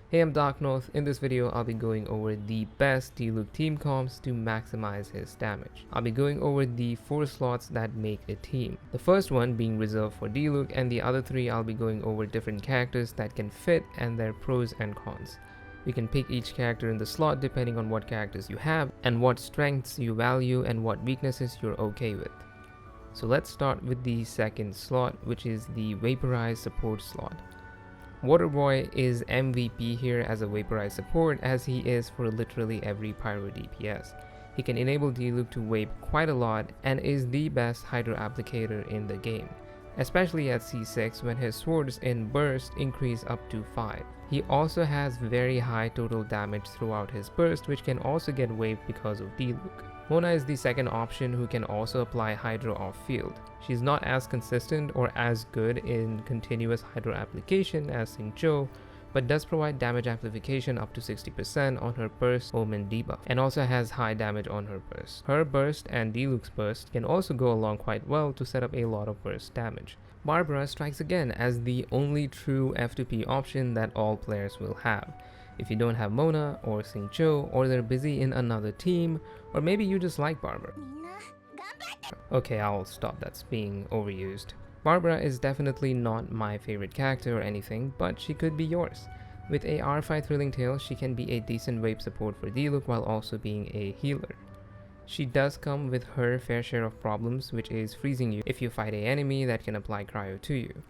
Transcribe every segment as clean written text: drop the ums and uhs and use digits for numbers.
Hey, I'm Dark North. In this video, I'll be going over the best Diluc team comps to maximize his damage. I'll be going over the 4 slots that make a team. The first one being reserved for Diluc, and the other 3 I'll be going over different characters that can fit and their pros and cons. You can pick each character in the slot depending on what characters you have and what strengths you value and what weaknesses you're okay with. So let's start with the second slot, which is the Vaporize support slot. Waterboy is MVP here as a Vaporize support, as he is for literally every pyro DPS. He can enable Diluc to vape quite a lot and is the best hydro applicator in the game, especially at C6 when his swords in burst increase up to 5. He also has very high total damage throughout his burst, which can also get waved because of Diluc. Mona is the second option who can also apply hydro off field. She's not as consistent or as good in continuous hydro application as Xingqiu, but does provide damage amplification up to 60% on her burst omen debuff, and also has high damage on her burst. Her burst and Diluc's burst can also go along quite well to set up a lot of burst damage. Barbara strikes again as the only true F2P option that all players will have. If you don't have Mona or Xingqiu, or they're busy in another team, or maybe you just like Barbara. Okay, I'll stop, that's being overused. Barbara is definitely not my favorite character or anything, but she could be yours. With a R5 Thrilling Tale, she can be a decent vape support for Diluc while also being a healer. She does come with her fair share of problems, which is freezing you if you fight an enemy that can apply cryo to you.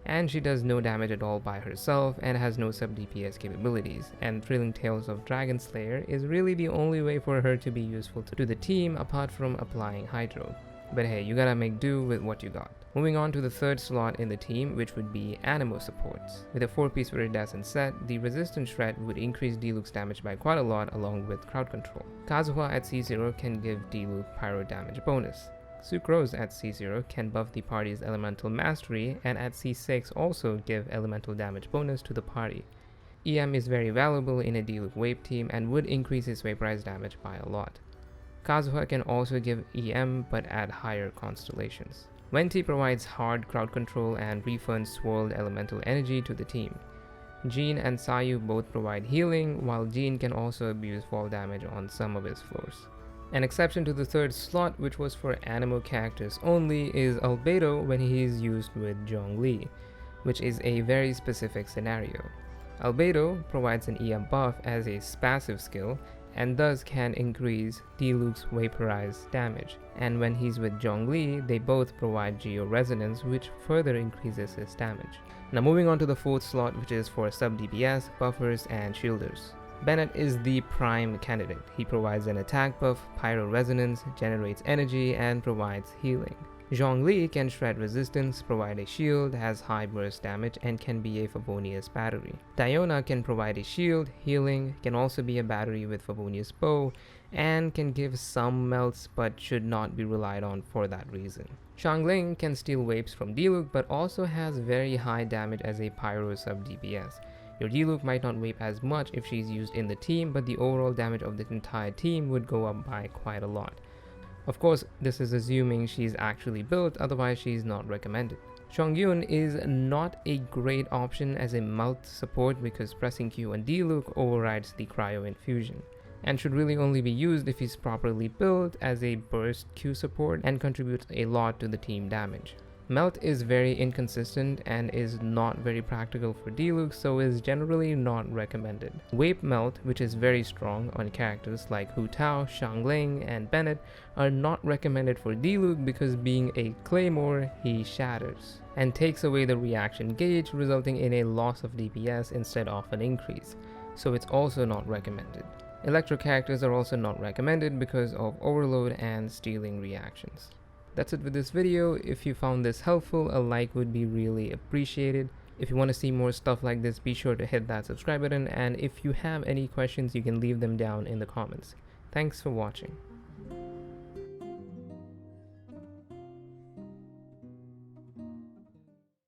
And she does no damage at all by herself and has no SUB-DPS capabilities, and Thrilling Tales of Dragon Slayer is really the only way for her to be useful to the team apart from applying hydro. But hey, you gotta make do with what you got. Moving on to the third slot in the team, which would be Anemo supports. With a 4-piece Viridescent set, the Resistance Shred would increase Diluc's damage by quite a lot along with crowd control. Kazuha at C0 can give Diluc pyro damage bonus. Sucrose at C0 can buff the party's elemental mastery, and at C6 also give elemental damage bonus to the party. EM is very valuable in a Diluc vape team and would increase his Vaporize damage by a lot. Kazuha can also give EM but at higher constellations. Venti provides hard crowd control and refunds swirled elemental energy to the team. Jean and Sayu both provide healing, while Jean can also abuse fall damage on some of his floors. An exception to the third slot, which was for Anemo characters only, is Albedo when he is used with Zhongli, which is a very specific scenario. Albedo provides an EM buff as a passive skill and thus can increase Diluc's Vaporize damage, and when he's with Zhongli, they both provide Geo Resonance, which further increases his damage. Now moving on to the fourth slot, which is for SUB-DPS, buffers, and shielders. Bennett is the prime candidate. He provides an attack buff, pyro resonance, generates energy, and provides healing. Zhongli can shred resistance, provide a shield, has high burst damage, and can be a Favonius battery. Diona can provide a shield, healing, can also be a battery with Favonius bow, and can give some melts but should not be relied on for that reason. Xiangling can steal vapes from Diluc but also has very high damage as a pyro SUB-DPS. Your Diluc might not vape as much if she's used in the team, but the overall damage of the entire team would go up by quite a lot. Of course, this is assuming she's actually built, otherwise she's not recommended. Chongyun is not a great option as a melt support because pressing Q on Diluc overrides the cryo infusion, and should really only be used if he's properly built as a burst Q support and contributes a lot to the team damage. Melt is very inconsistent and is not very practical for Diluc, so is generally not recommended. Vape-Melt, which is very strong on characters like Hu Tao, Xiangling, and Bennett, are not recommended for Diluc because being a claymore, he shatters and takes away the reaction gauge, resulting in a loss of DPS instead of an increase, so it's also not recommended. Electro characters are also not recommended because of overload and stealing reactions. That's it with this video. If you found this helpful, a like would be really appreciated. If you want to see more stuff like this, be sure to hit that subscribe button, and if you have any questions, you can leave them down in the comments. Thanks for watching.